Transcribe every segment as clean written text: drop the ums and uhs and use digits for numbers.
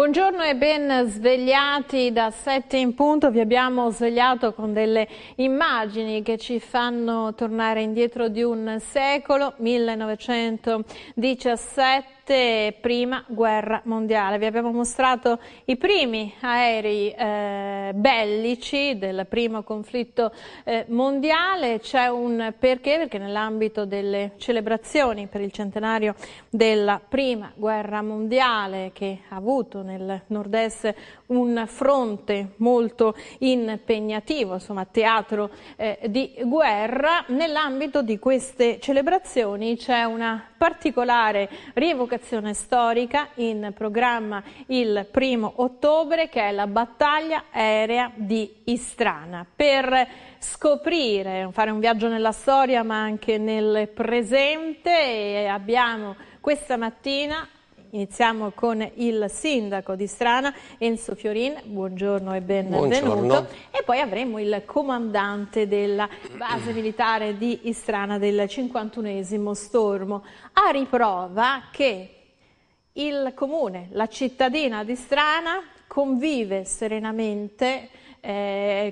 Buongiorno e ben svegliati da 7 in punto. Vi abbiamo svegliato con delle immagini che ci fanno tornare indietro di un secolo, 1917, prima guerra mondiale. Vi abbiamo mostrato i primi aerei bellici del primo conflitto mondiale. C'è un perché nell'ambito delle celebrazioni per il centenario della prima guerra mondiale, che ha avuto nel nord-est un fronte molto impegnativo, insomma teatro di guerra, nell'ambito di queste celebrazioni c'è una particolare rievocazione storica in programma il 1° ottobre, che è la battaglia aerea di Istrana. Per scoprire, fare un viaggio nella storia ma anche nel presente, e abbiamo questa mattina, iniziamo con il sindaco di Istrana, Enzo Fiorin, buongiorno e benvenuto, e poi avremo il comandante della base militare di Istrana del 51esimo stormo, a riprova che il comune, la cittadina di Istrana convive serenamente,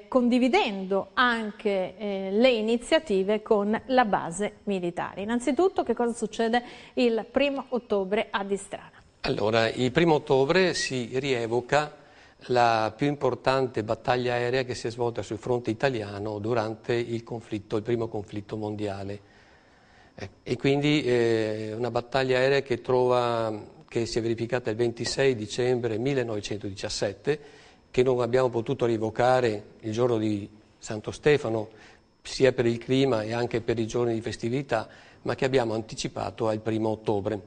condividendo anche le iniziative con la base militare. Innanzitutto, che cosa succede il 1° ottobre ad Istrana? Allora, il 1° ottobre si rievoca la più importante battaglia aerea che si è svolta sul fronte italiano durante il primo conflitto mondiale. E quindi una battaglia aerea che si è verificata il 26 dicembre 1917, che non abbiamo potuto rievocare il giorno di Santo Stefano, sia per il clima e anche per i giorni di festività, ma che abbiamo anticipato al 1° ottobre.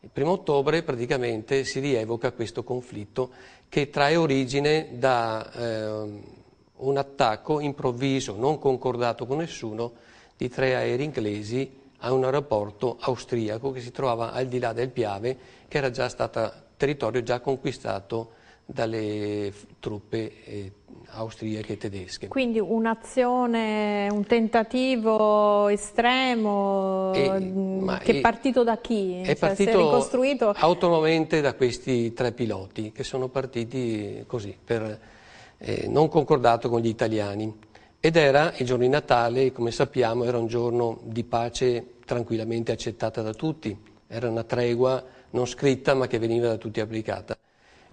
Il 1° ottobre praticamente si rievoca questo conflitto che trae origine da un attacco improvviso, non concordato con nessuno, di 3 aerei inglesi a un aeroporto austriaco che si trovava al di là del Piave, che era già stato territorio già conquistato dalle truppe austriache e tedesche. Quindi un'azione, un tentativo estremo, che è partito da chi? È partito si è ricostruito autonomamente da questi 3 piloti che sono partiti così, non concordato con gli italiani. Ed era il giorno di Natale, come sappiamo, era un giorno di pace tranquillamente accettata da tutti. Era una tregua non scritta ma che veniva da tutti applicata.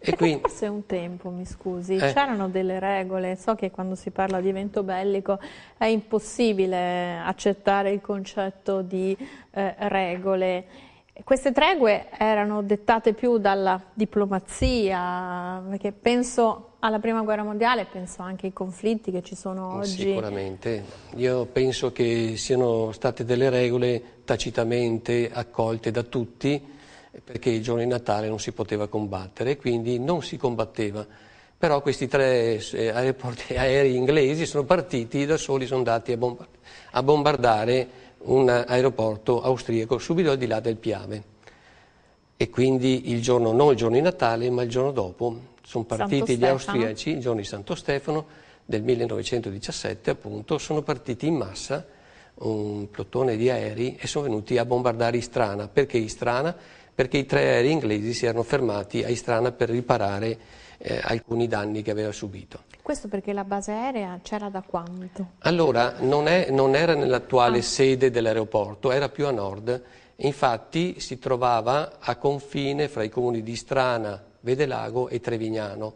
E quindi, forse un tempo, mi scusi, c'erano delle regole. So che quando si parla di evento bellico è impossibile accettare il concetto di regole. Queste tregue erano dettate più dalla diplomazia, perché penso alla prima guerra mondiale, penso anche ai conflitti che ci sono oggi. Sicuramente, io penso che siano state delle regole tacitamente accolte da tutti, perché il giorno di Natale non si poteva combattere, quindi non si combatteva. Però questi 3 aerei inglesi sono partiti da soli, sono andati a bombardare un aeroporto austriaco subito al di là del Piave. E quindi non il giorno di Natale, ma il giorno dopo sono partiti gli austriaci, il giorno di Santo Stefano del 1917, appunto, sono partiti in massa, un plotone di aerei, e sono venuti a bombardare Istrana. Perché Istrana? Perché i 3 aerei inglesi si erano fermati a Istrana per riparare alcuni danni che aveva subito. Questo perché la base aerea c'era da quanto? Allora, non era nell'attuale sede dell'aeroporto, era più a nord. Infatti si trovava a confine fra i comuni di Istrana, Vedelago e Trevignano.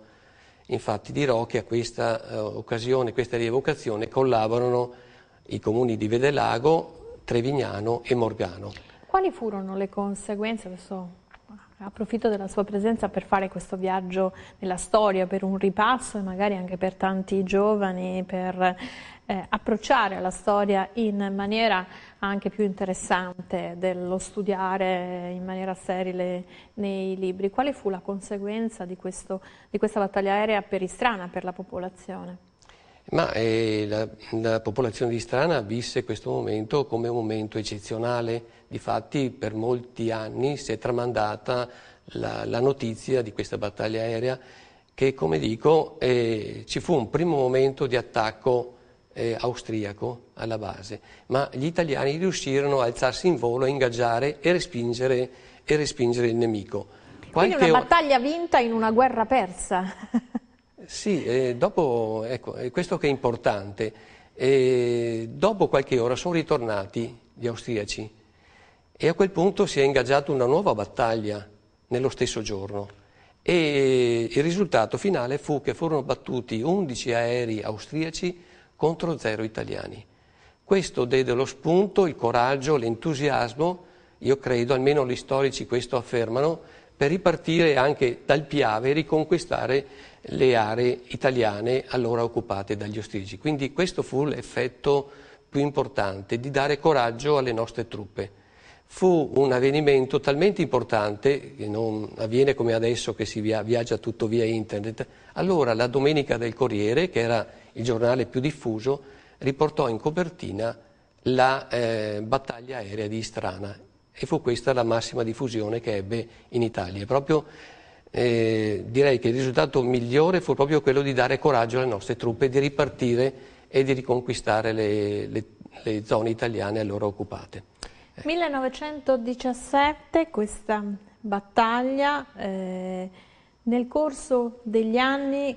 Infatti dirò che a questa occasione, questa rievocazione, collaborano i comuni di Vedelago, Trevignano e Morgano. Quali furono le conseguenze? Adesso approfitto della sua presenza per fare questo viaggio nella storia, per un ripasso e magari anche per tanti giovani, per approcciare alla storia in maniera anche più interessante dello studiare in maniera sterile nei libri. Quale fu la conseguenza di questa battaglia aerea per Istrana, per la popolazione? Ma la popolazione di Istrana visse questo momento come un momento eccezionale. Difatti per molti anni si è tramandata la notizia di questa battaglia aerea che, come dico, ci fu un primo momento di attacco austriaco alla base, ma gli italiani riuscirono a alzarsi in volo, a ingaggiare e respingere il nemico. Quindi una battaglia vinta in una guerra persa. Sì, dopo, ecco, è questo che è importante. Dopo qualche ora sono ritornati gli austriaci e a quel punto si è ingaggiata una nuova battaglia nello stesso giorno e il risultato finale fu che furono battuti 11 aerei austriaci contro 0 italiani. Questo diede lo spunto, il coraggio, l'entusiasmo, io credo, almeno gli storici questo affermano, per ripartire anche dal Piave e riconquistare le aree italiane allora occupate dagli austriaci. Quindi questo fu l'effetto più importante, di dare coraggio alle nostre truppe. Fu un avvenimento talmente importante, che non avviene come adesso che si viaggia tutto via internet. Allora la Domenica del Corriere, che era il giornale più diffuso, riportò in copertina la battaglia aerea di Istrana e fu questa la massima diffusione che ebbe in Italia. Proprio direi che il risultato migliore fu proprio quello di dare coraggio alle nostre truppe, di ripartire e di riconquistare le zone italiane allora occupate. 1917, questa battaglia, nel corso degli anni,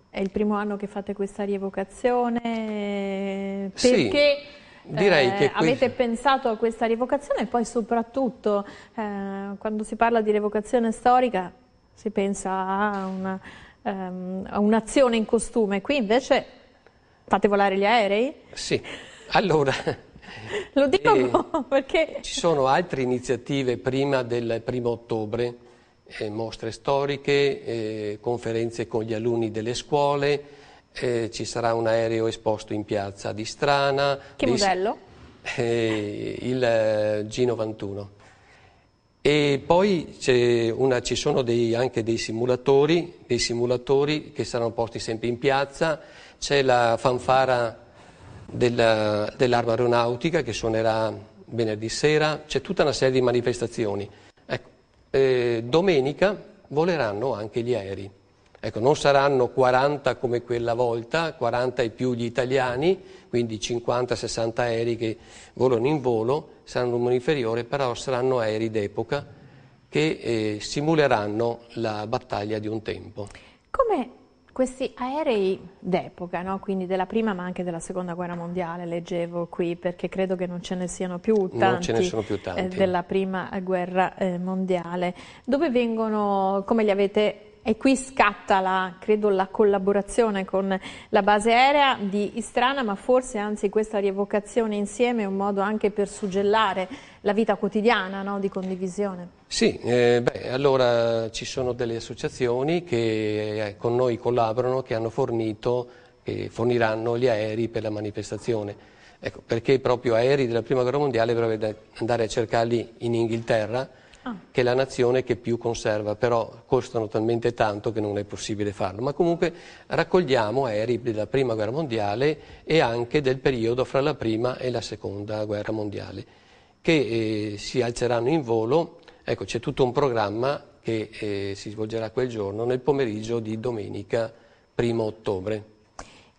è il primo anno che fate questa rievocazione, perché direi che avete pensato a questa rievocazione e poi soprattutto quando si parla di rievocazione storica si pensa a un'azione in costume, qui invece fate volare gli aerei? Sì, allora... Lo dico perché... Ci sono altre iniziative prima del 1° ottobre, mostre storiche, conferenze con gli alunni delle scuole, ci sarà un aereo esposto in piazza di Strana. Che modello? Il G91. E poi ci sono anche dei simulatori che saranno posti sempre in piazza, c'è la fanfara dell'arma aeronautica che suonerà venerdì sera, c'è tutta una serie di manifestazioni. Ecco, domenica voleranno anche gli aerei. Ecco, non saranno 40 come quella volta, 40 e più gli italiani, quindi 50-60 aerei che volano in volo, saranno un numero inferiore, però saranno aerei d'epoca che simuleranno la battaglia di un tempo. Come questi aerei d'epoca, no? Quindi della prima ma anche della seconda guerra mondiale, leggevo qui, perché credo che non ce ne siano più tanti, non ce ne sono più tanti. Della prima guerra mondiale. Dove vengono, come li avete... E qui scatta, credo, la collaborazione con la base aerea di Istrana, ma forse anzi questa rievocazione insieme è un modo anche per suggellare la vita quotidiana, no? Di condivisione. Sì, allora ci sono delle associazioni che con noi collaborano, che hanno forniranno gli aerei per la manifestazione. Ecco, perché proprio aerei della Prima Guerra Mondiale dovrebbe andare a cercarli in Inghilterra, che è la nazione che più conserva, però costano talmente tanto che non è possibile farlo. Ma comunque raccogliamo aerei della Prima Guerra Mondiale e anche del periodo fra la Prima e la Seconda Guerra Mondiale, che si alzeranno in volo. Ecco, c'è tutto un programma che si svolgerà quel giorno, nel pomeriggio di domenica 1° ottobre.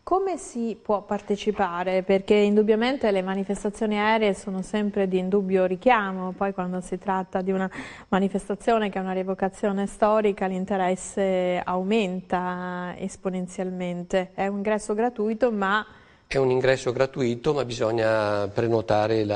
Come si può partecipare? Perché indubbiamente le manifestazioni aeree sono sempre di indubbio richiamo, poi quando si tratta di una manifestazione che è una rievocazione storica l'interesse aumenta esponenzialmente. È un ingresso gratuito, ma... È un ingresso gratuito, ma bisogna prenotare,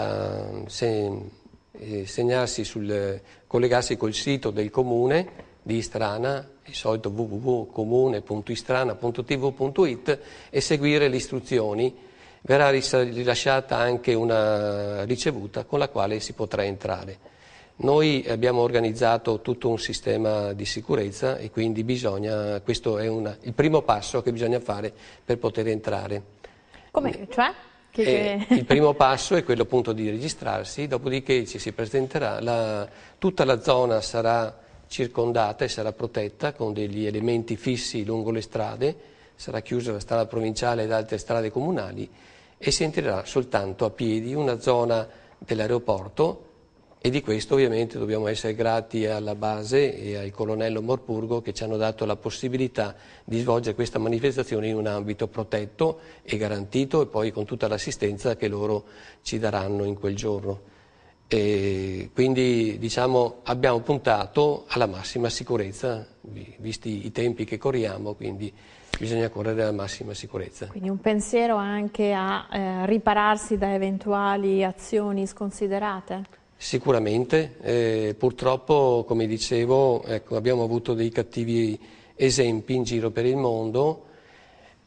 collegarsi col sito del comune di Istrana, il solito www.comune.istrana.tv.it, e seguire le istruzioni. Verrà rilasciata anche una ricevuta con la quale si potrà entrare. Noi abbiamo organizzato tutto un sistema di sicurezza e quindi questo è il primo passo che bisogna fare per poter entrare. Come? Cioè? Il primo passo è quello appunto di registrarsi, dopodiché ci si presenterà, tutta la zona sarà circondata e sarà protetta con degli elementi fissi lungo le strade, sarà chiusa la strada provinciale ed altre strade comunali e si entrerà soltanto a piedi una zona dell'aeroporto, e di questo ovviamente dobbiamo essere grati alla base e al colonnello Morpurgo che ci hanno dato la possibilità di svolgere questa manifestazione in un ambito protetto e garantito, e poi con tutta l'assistenza che loro ci daranno in quel giorno. E quindi diciamo, abbiamo puntato alla massima sicurezza, visti i tempi che corriamo, quindi bisogna correre alla massima sicurezza. Quindi un pensiero anche a ripararsi da eventuali azioni sconsiderate? Sicuramente, purtroppo, come dicevo, ecco, abbiamo avuto dei cattivi esempi in giro per il mondo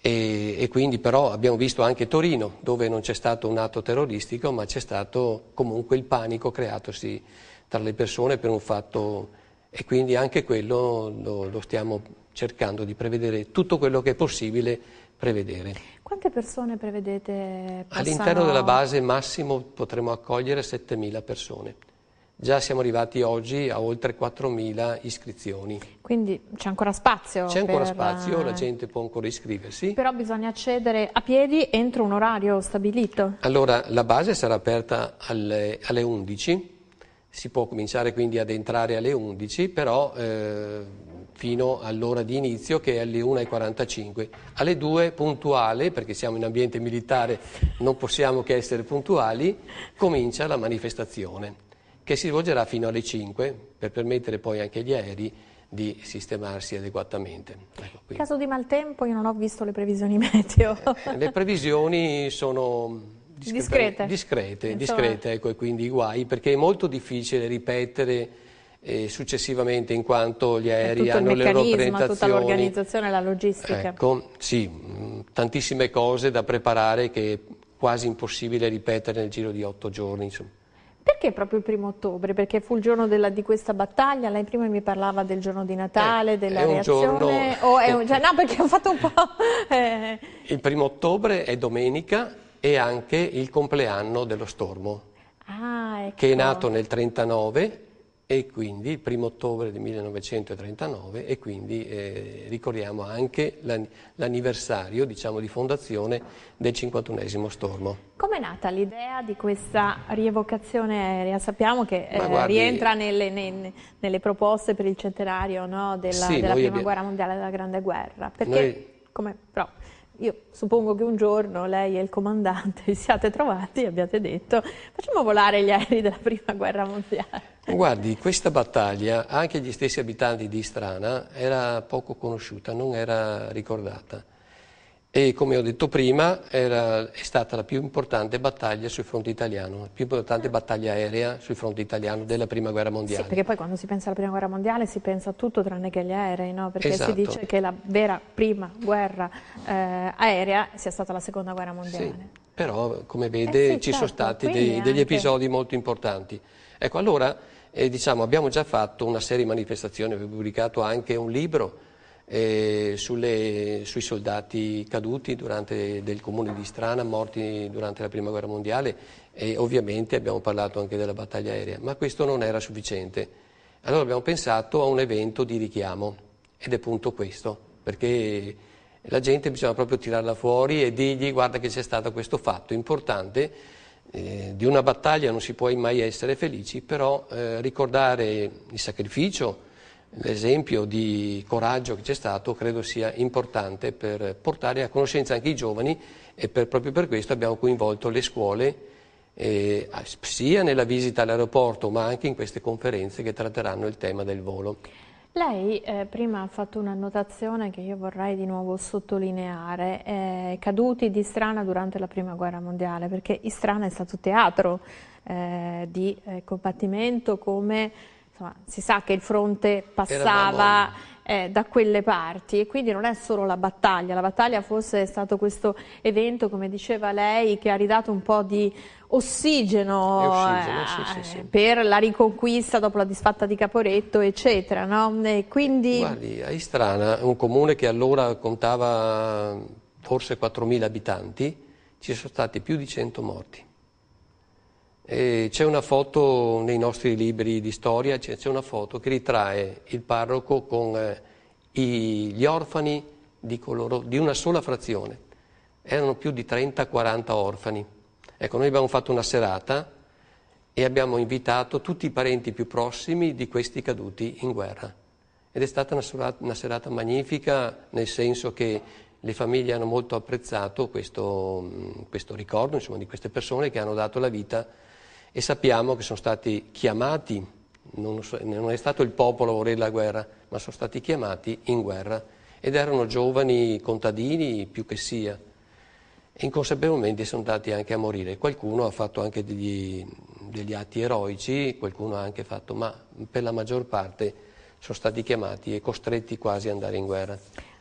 e quindi però abbiamo visto anche Torino, dove non c'è stato un atto terroristico, ma c'è stato comunque il panico creatosi tra le persone per un fatto, e quindi anche quello lo stiamo cercando di prevedere, tutto quello che è possibile prevedere. Quante persone prevedete possano... All'interno della base massimo potremo accogliere 7.000 persone. Già siamo arrivati oggi a oltre 4.000 iscrizioni. Quindi c'è ancora spazio? C'è ancora spazio, la gente può ancora iscriversi. Però bisogna accedere a piedi entro un orario stabilito? Allora, la base sarà aperta alle 11, si può cominciare quindi ad entrare alle 11, però fino all'ora di inizio che è alle 1:45. Alle 2 puntuale, perché siamo in ambiente militare, non possiamo che essere puntuali, comincia la manifestazione, che si svolgerà fino alle 5 per permettere poi anche agli aerei di sistemarsi adeguatamente. Ecco, in caso di maltempo io non ho visto le previsioni meteo. Le previsioni sono discrete, ecco, e quindi guai, perché è molto difficile ripetere successivamente in quanto gli aerei hanno le loro presentazioni. Tutta l'organizzazione e la logistica. Ecco, sì, tantissime cose da preparare che è quasi impossibile ripetere nel giro di 8 giorni, insomma. Perché proprio il 1° ottobre? Perché fu il giorno di questa battaglia? Lei prima mi parlava del giorno di Natale, della reazione? No, perché ho fatto un po'... Il 1° ottobre è domenica e anche il compleanno dello Stormo, ecco. Che è nato nel 1939 e quindi il 1° ottobre del 1939 e quindi ricordiamo anche l'anniversario, diciamo, di fondazione del 51esimo Stormo. Com'è nata l'idea di questa rievocazione aerea? Sappiamo che guardi, rientra nelle proposte per il centenario, no, della Prima Guerra Mondiale, della Grande Guerra. Perché, però, io suppongo che un giorno lei e il comandante vi siate trovati e abbiate detto facciamo volare gli aerei della Prima Guerra Mondiale. Guardi, questa battaglia, anche agli stessi abitanti di Istrana, era poco conosciuta, non era ricordata. E come ho detto prima, è stata la più importante battaglia sul fronte italiano, la più importante battaglia aerea sul fronte italiano della Prima Guerra Mondiale. Sì, perché poi quando si pensa alla Prima Guerra Mondiale si pensa a tutto tranne che agli aerei, no? Perché esatto. Si dice che la vera prima guerra aerea sia stata la Seconda Guerra Mondiale. Sì, però come vede ci sono stati degli episodi molto importanti. Ecco, allora diciamo, abbiamo già fatto una serie di manifestazioni, abbiamo pubblicato anche un libro sui soldati caduti del comune di Istrana, morti durante la Prima Guerra Mondiale, e ovviamente abbiamo parlato anche della battaglia aerea, ma questo non era sufficiente. Allora abbiamo pensato a un evento di richiamo, ed è appunto questo, perché la gente bisogna proprio tirarla fuori e dirgli guarda che c'è stato questo fatto importante, di una battaglia non si può mai essere felici, però ricordare il sacrificio, l'esempio di coraggio che c'è stato, credo sia importante per portare a conoscenza anche i giovani e proprio per questo abbiamo coinvolto le scuole sia nella visita all'aeroporto ma anche in queste conferenze che tratteranno il tema del volo. Lei prima ha fatto un'annotazione che io vorrei di nuovo sottolineare, caduti di Istrana durante la Prima Guerra Mondiale, perché Istrana è stato teatro di combattimento, come insomma, si sa che il fronte passava da quelle parti e quindi non è solo la battaglia forse è stato questo evento, come diceva lei, che ha ridato un po' di ossigeno, sì. Per la riconquista dopo la disfatta di Caporetto, eccetera, no? Quindi... Guardi, a Istrana, un comune che allora contava forse 4.000 abitanti, ci sono stati più di 100 morti. C'è una foto nei nostri libri di storia, c'è una foto che ritrae il parroco con gli orfani di una sola frazione. Erano più di 30-40 orfani. Ecco, noi abbiamo fatto una serata e abbiamo invitato tutti i parenti più prossimi di questi caduti in guerra. Ed è stata una serata magnifica, nel senso che le famiglie hanno molto apprezzato questo ricordo, insomma, di queste persone che hanno dato la vita e sappiamo che sono stati chiamati, non è stato il popolo a volere la guerra, ma sono stati chiamati in guerra ed erano giovani contadini più che sia. Inconsapevolmente sono andati anche a morire. Qualcuno ha fatto anche degli atti eroici, qualcuno ha anche fatto, ma per la maggior parte sono stati chiamati e costretti quasi ad andare in guerra.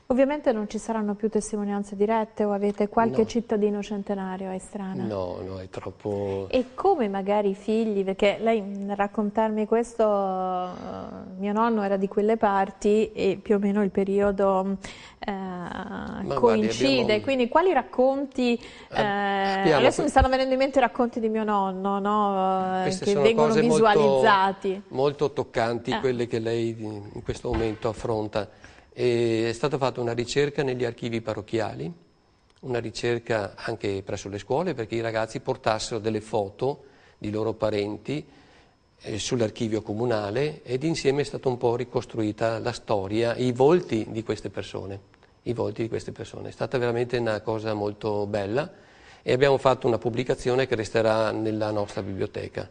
Ovviamente non ci saranno più testimonianze dirette o avete qualche cittadino centenario a Istrana? No, è troppo... E come magari i figli, perché lei nel raccontarmi questo, mio nonno era di quelle parti e più o meno il periodo coincide, quindi quali racconti, adesso mi stanno venendo in mente i racconti di mio nonno, no? Che vengono visualizzati. Molto toccanti, quelle che lei in questo momento affronta. È stata fatta una ricerca negli archivi parrocchiali, una ricerca anche presso le scuole perché i ragazzi portassero delle foto di loro parenti sull'archivio comunale ed insieme è stata un po' ricostruita la storia, i volti di queste persone. È stata veramente una cosa molto bella e abbiamo fatto una pubblicazione che resterà nella nostra biblioteca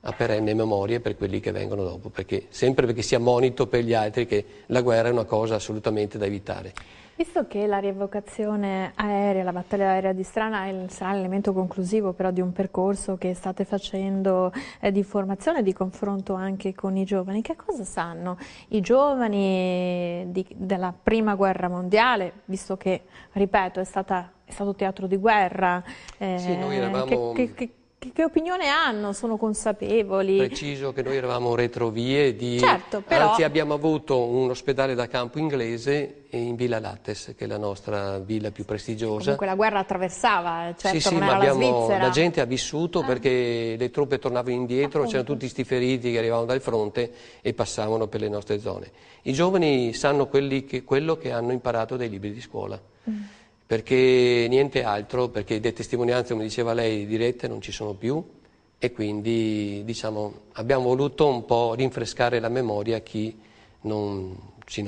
a perenne memoria per quelli che vengono dopo, sempre perché sia monito per gli altri che la guerra è una cosa assolutamente da evitare. Visto che la rievocazione aerea, la battaglia aerea di Strana sarà l'elemento conclusivo però di un percorso che state facendo di formazione e di confronto anche con i giovani, che cosa sanno i giovani della prima guerra mondiale, visto che, ripeto, è stato teatro di guerra? Sì, noi eravamo... Che opinione hanno? Sono consapevoli? Preciso che noi eravamo retrovie certo, però... Anzi abbiamo avuto un ospedale da campo inglese in Villa Lattes, che è la nostra villa più prestigiosa. Comunque la guerra attraversava, certo, sì, non ma era la Svizzera. La gente ha vissuto perché le truppe tornavano indietro, c'erano tutti sti feriti che arrivavano dal fronte e passavano per le nostre zone. I giovani sanno quello che hanno imparato dai libri di scuola. Perché niente altro, perché le testimonianze, come diceva lei, dirette non ci sono più e quindi diciamo, abbiamo voluto un po' rinfrescare la memoria a chi non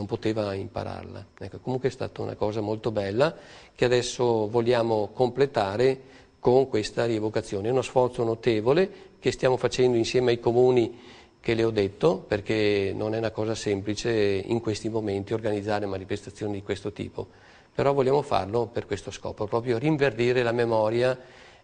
poteva impararla. Ecco, comunque è stata una cosa molto bella che adesso vogliamo completare con questa rievocazione. È uno sforzo notevole che stiamo facendo insieme ai comuni che le ho detto, perché non è una cosa semplice in questi momenti organizzare manifestazioni di questo tipo. Però vogliamo farlo per questo scopo, proprio rinverdire la memoria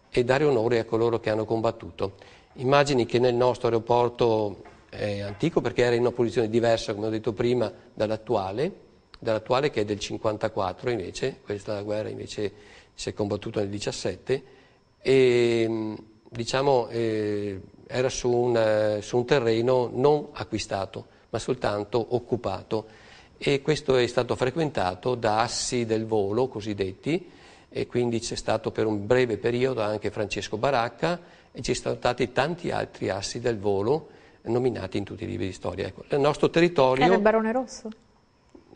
e dare onore a coloro che hanno combattuto. Immagini che nel nostro aeroporto è antico perché era in una posizione diversa, come ho detto prima, dall'attuale che è del 54 invece, questa guerra invece si è combattuta nel 17 e diciamo era su un terreno non acquistato ma soltanto occupato. E questo è stato frequentato da assi del volo cosiddetti e quindi c'è stato per un breve periodo anche Francesco Baracca e ci sono stati tanti altri assi del volo nominati in tutti i libri di storia. Ecco, il nostro territorio... Era il Barone Rosso?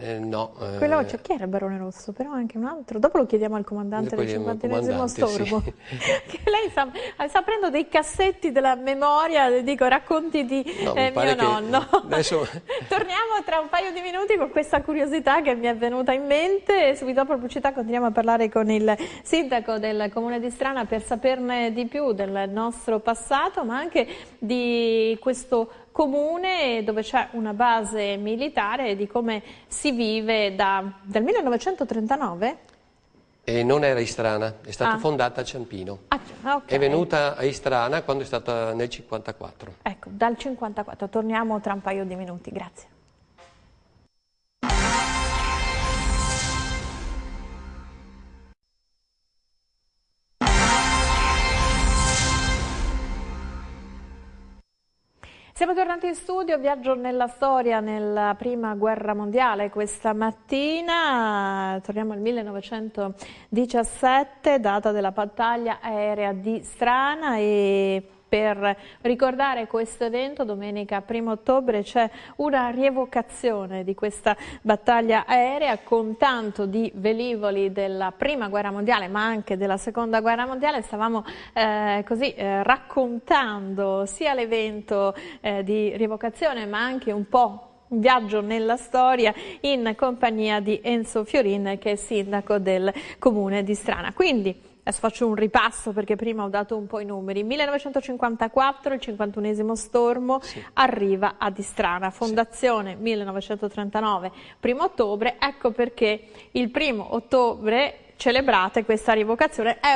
No. Quello, cioè, chi era il Barone Rosso? Però anche un altro. Dopo lo chiediamo al comandante del 51esimo Stormo. Sì. Che lei sta aprendo dei cassetti della memoria, dico, racconti di mio nonno. Adesso... Torniamo tra un paio di minuti con questa curiosità che mi è venuta in mente e subito dopo la pubblicità continuiamo a parlare con il sindaco del comune di Strana per saperne di più del nostro passato, ma anche di questo comune dove c'è una base militare e di come si vive dal 1939? E non era Istrana, è stata fondata a Ciampino. Okay. È venuta a Istrana quando è stata nel 54. Ecco, dal 54. Torniamo tra un paio di minuti. Grazie. Siamo tornati in studio, viaggio nella storia nella prima guerra mondiale questa mattina, torniamo al 1917, data della battaglia aerea di Strana e per ricordare questo evento domenica 1 ottobre c'è una rievocazione di questa battaglia aerea con tanto di velivoli della prima guerra mondiale ma anche della seconda guerra mondiale. Stavamo raccontando sia l'evento di rievocazione ma anche un po' un viaggio nella storia in compagnia di Enzo Fiorin che è sindaco del comune di Strana. Quindi Adesso faccio un ripasso perché prima ho dato un po' i numeri. 1954, il 51esimo Stormo arriva a Distrana. Fondazione 1939, 1° ottobre. Ecco perché il 1° ottobre celebrate questa rievocazione, è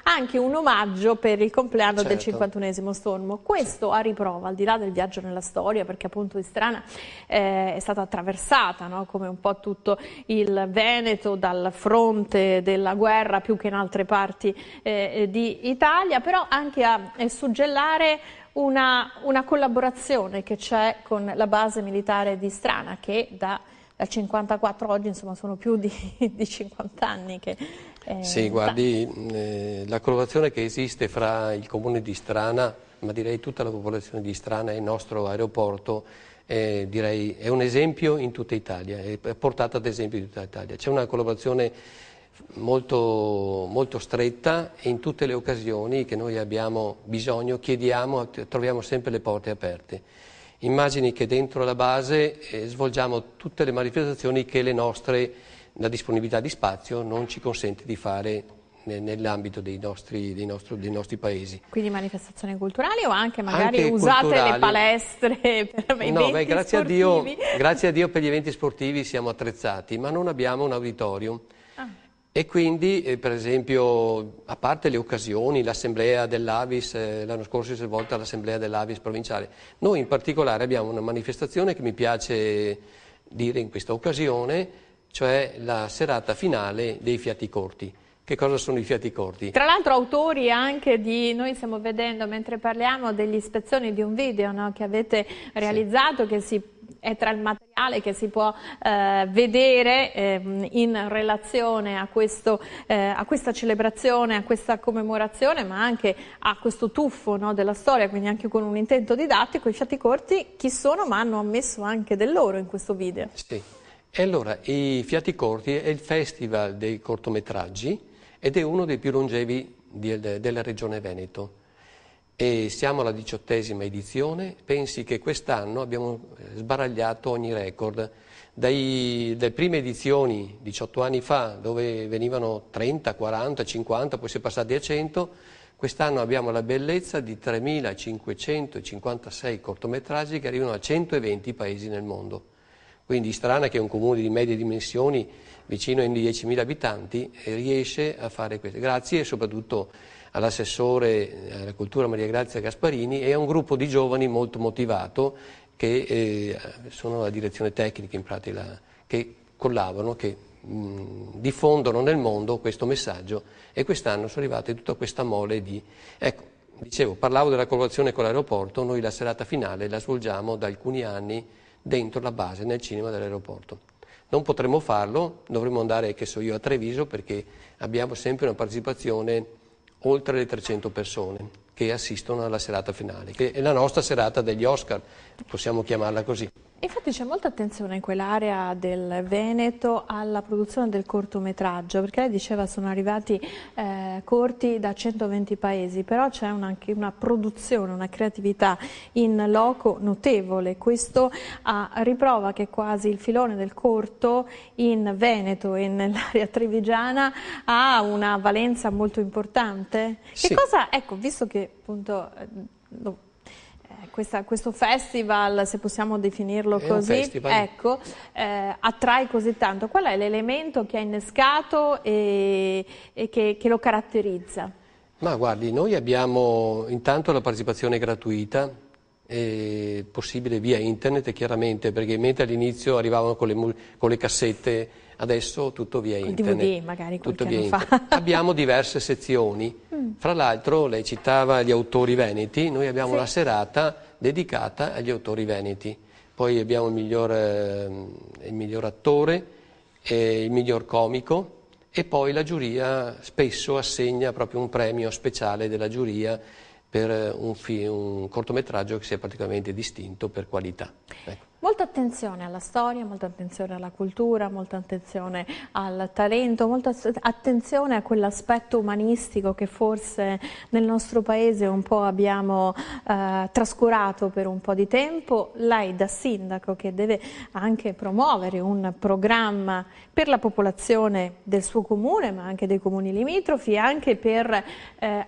anche un omaggio per il compleanno del 51esimo Stormo. Questo a riprova, al di là del viaggio nella storia, perché appunto Distrana è stata attraversata, no? Come un po' tutto il Veneto, dal fronte della guerra più che in altre parti di Italia, però anche a suggellare una collaborazione che c'è con la base militare di Strana, che dal 54 oggi, insomma, sono più di 50 anni che... Sì, guardi, la collaborazione che esiste fra il comune di Strana, ma direi tutta la popolazione di Strana e il nostro aeroporto, direi è un esempio in tutta Italia, è portata ad esempio in tutta Italia. C'è una collaborazione molto, molto stretta e in tutte le occasioni che noi abbiamo bisogno, chiediamo, troviamo sempre le porte aperte. Immagini che dentro la base svolgiamo tutte le manifestazioni che la disponibilità di spazio non ci consente di fare nell'ambito dei nostri paesi. Quindi manifestazioni culturali o anche magari usate culturali. Le palestre per eventi sportivi? Grazie a Dio per gli eventi sportivi siamo attrezzati, ma non abbiamo un auditorium. E quindi, per esempio, a parte le occasioni, l'assemblea dell'Avis, l'anno scorso si è svolta l'assemblea dell'Avis provinciale, noi in particolare abbiamo una manifestazione che mi piace dire in questa occasione, cioè la serata finale dei fiati corti. Che cosa sono i fiati corti? Tra l'altro autori anche noi stiamo vedendo mentre parliamo delle ispezioni di un video, no, che avete realizzato, che è tra il materiale che si può vedere in relazione a questa celebrazione, a questa commemorazione, ma anche a questo tuffo, no, della storia, quindi anche con un intento didattico. I fiati corti chi sono? Ma hanno ammesso anche del loro in questo video. Sì, e allora i fiati corti è il festival dei cortometraggi ed è uno dei più longevi della regione Veneto. E siamo alla 18ª edizione, pensi che quest'anno abbiamo sbaragliato ogni record. Dalle prime edizioni, 18 anni fa, dove venivano 30, 40, 50, poi si è passati a 100, quest'anno abbiamo la bellezza di 3.556 cortometraggi che arrivano a 120 paesi nel mondo. Quindi Strana, che è un comune di medie dimensioni, vicino ai 10.000 abitanti, riesce a fare questo, grazie soprattutto all'assessore alla cultura Maria Grazia Gasparini e a un gruppo di giovani molto motivato che sono la direzione tecnica in pratica, che collaborano, che diffondono nel mondo questo messaggio, e quest'anno sono arrivate tutta questa mole di... Ecco, dicevo, parlavo della collaborazione con l'aeroporto, noi la serata finale la svolgiamo da alcuni anni dentro la base, nel cinema dell'aeroporto. Non potremo farlo, dovremo andare, che so io, a Treviso, perché abbiamo sempre una partecipazione oltre le 300 persone che assistono alla serata finale, che è la nostra serata degli Oscar, possiamo chiamarla così. Infatti c'è molta attenzione in quell'area del Veneto alla produzione del cortometraggio, perché lei diceva sono arrivati corti da 120 paesi, però c'è anche una produzione, una creatività in loco notevole. Questo a riprova che quasi il filone del corto in Veneto e nell'area trevigiana ha una valenza molto importante. Sì. Che cosa, ecco, visto che appunto... questo festival, se possiamo definirlo così, ecco, attrae così tanto. Qual è l'elemento che ha innescato e che lo caratterizza? Ma guardi, noi abbiamo intanto la partecipazione gratuita, possibile via internet chiaramente, perché mentre all'inizio arrivavano con le cassette, adesso tutto via internet. DVD magari tutto qualche via anno fa. Abbiamo diverse sezioni, fra l'altro lei citava gli autori veneti, noi abbiamo una serata dedicata agli autori veneti, poi abbiamo il miglior attore, il miglior comico, e poi la giuria spesso assegna proprio un premio speciale della giuria per un cortometraggio che sia particolarmente distinto per qualità. Ecco. Molta attenzione alla storia, molta attenzione alla cultura, molta attenzione al talento, molta attenzione a quell'aspetto umanistico che forse nel nostro paese un po' abbiamo trascurato per un po' di tempo. Lei da sindaco che deve anche promuovere un programma per la popolazione del suo comune, ma anche dei comuni limitrofi, anche per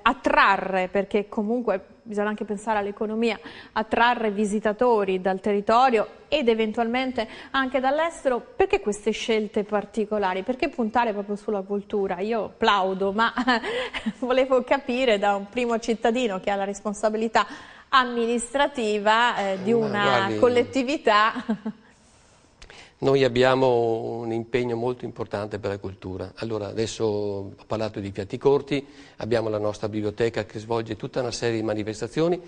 attrarre, perché comunque bisogna anche pensare all'economia, attrarre visitatori dal territorio ed eventualmente anche dall'estero. Perché queste scelte particolari? Perché puntare proprio sulla cultura? Io applaudo, ma volevo capire da un primo cittadino che ha la responsabilità amministrativa di una collettività. Noi abbiamo un impegno molto importante per la cultura. Allora, adesso ho parlato di Piatti Corti, abbiamo la nostra biblioteca che svolge tutta una serie di manifestazioni,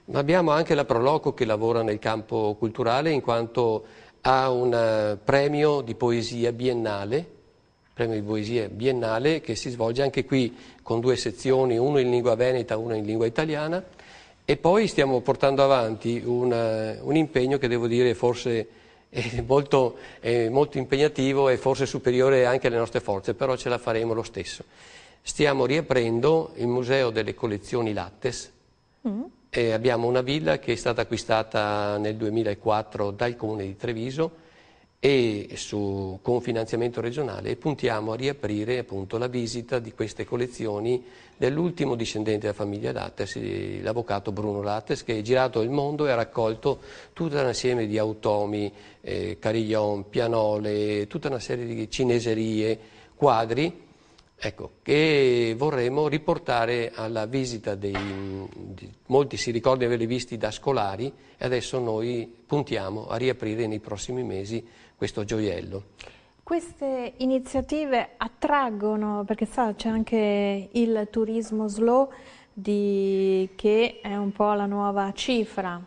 ma abbiamo anche la Proloco che lavora nel campo culturale in quanto ha un premio di poesia biennale che si svolge anche qui con 2 sezioni, uno in lingua veneta, uno in lingua italiana, e poi stiamo portando avanti un impegno che devo dire forse è molto impegnativo e forse superiore anche alle nostre forze, però ce la faremo lo stesso. Stiamo riaprendo il Museo delle Collezioni Lattes e abbiamo una villa che è stata acquistata nel 2004 dal Comune di Treviso e con finanziamento regionale puntiamo a riaprire appunto la visita di queste collezioni dell'ultimo discendente della famiglia Lattes, l'avvocato Bruno Lattes, che ha girato il mondo e ha raccolto tutto un insieme di automi, carillon, pianole, tutta una serie di cineserie, quadri, ecco, che vorremmo riportare alla visita molti si ricordano di averli visti da scolari e adesso noi puntiamo a riaprire nei prossimi mesi questo gioiello. Queste iniziative attraggono, perché sa, c'è anche il turismo slow che è un po' la nuova cifra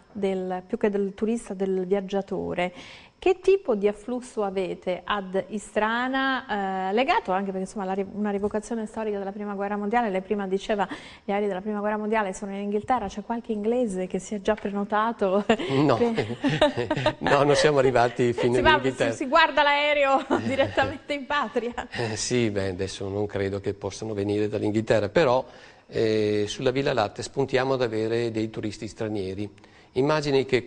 più che del turista, del viaggiatore. Che tipo di afflusso avete ad Istrana, legato anche perché insomma una rievocazione storica della Prima Guerra Mondiale? Lei prima diceva gli aerei della Prima Guerra Mondiale sono in Inghilterra, c'è qualche inglese che si è già prenotato? No, no, non siamo arrivati fino in Inghilterra. Si guarda l'aereo direttamente in patria? Sì, beh, adesso non credo che possano venire dall'Inghilterra, però sulla Villa Lattes puntiamo ad avere dei turisti stranieri. Immagini che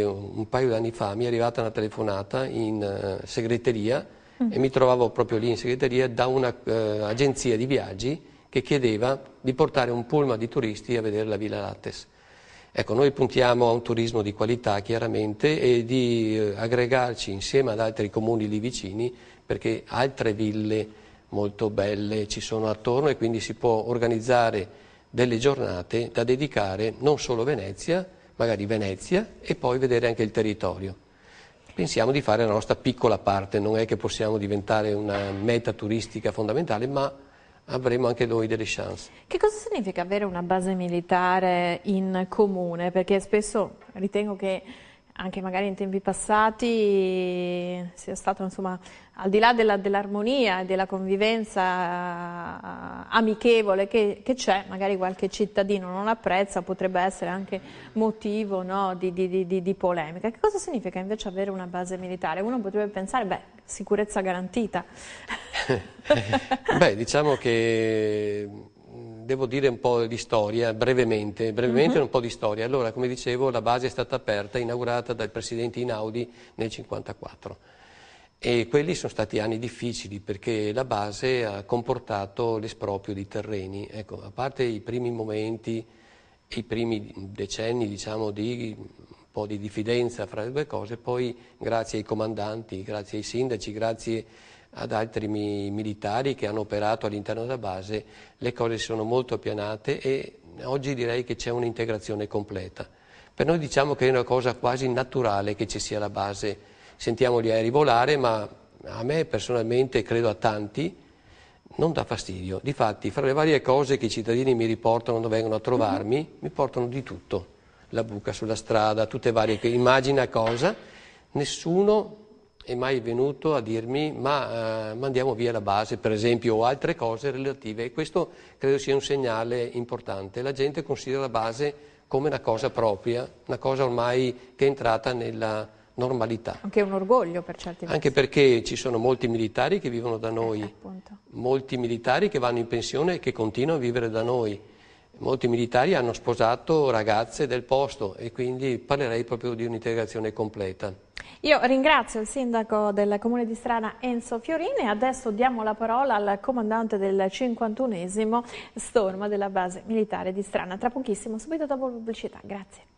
un paio d'anni fa mi è arrivata una telefonata in segreteria e mi trovavo proprio lì in segreteria da un'agenzia di viaggi che chiedeva di portare un pullman di turisti a vedere la Villa Lattes. Ecco, noi puntiamo a un turismo di qualità chiaramente e di aggregarci insieme ad altri comuni lì vicini perché altre ville molto belle ci sono attorno e quindi si può organizzare delle giornate da dedicare non solo a Venezia, magari Venezia e poi vedere anche il territorio. Pensiamo di fare la nostra piccola parte, non è che possiamo diventare una meta turistica fondamentale, ma avremo anche noi delle chance. Che cosa significa avere una base militare in comune? Perché spesso ritengo che anche magari in tempi passati sia stato, insomma, al di là dell'armonia e della convivenza amichevole che c'è, magari qualche cittadino non apprezza, potrebbe essere anche motivo, no, di polemica. Che cosa significa invece avere una base militare? Uno potrebbe pensare, beh, sicurezza garantita. Beh, diciamo che devo dire un po' di storia, brevemente un po' di storia. Allora, come dicevo, la base è stata aperta, inaugurata dal presidente Einaudi nel 1954 e quelli sono stati anni difficili perché la base ha comportato l'esproprio di terreni. Ecco, a parte i primi momenti, i primi decenni, diciamo, di un po' di diffidenza fra le due cose, poi grazie ai comandanti, grazie ai sindaci, grazie ad altri militari che hanno operato all'interno della base, le cose sono molto appianate e oggi direi che c'è un'integrazione completa. Per noi diciamo che è una cosa quasi naturale che ci sia la base. Sentiamo gli aerei volare, ma a me personalmente, credo a tanti, non dà fastidio. Difatti, fra le varie cose che i cittadini mi riportano quando vengono a trovarmi, mi portano di tutto. La buca sulla strada, tutte varie, immagina cosa, nessuno è mai venuto a dirmi ma mandiamo via la base, per esempio, o altre cose relative, e questo credo sia un segnale importante. La gente considera la base come una cosa propria, una cosa ormai che è entrata nella normalità. Anche un orgoglio per certi versi. Anche perché ci sono molti militari che vivono da noi, appunto. molti militari che vanno in pensione e che continuano a vivere da noi. Molti militari hanno sposato ragazze del posto e quindi parlerei proprio di un'integrazione completa. Io ringrazio il sindaco del comune di Strana Enzo Fiorini e adesso diamo la parola al comandante del 51esimo Storma della base militare di Strana. Tra pochissimo, subito dopo pubblicità. Grazie.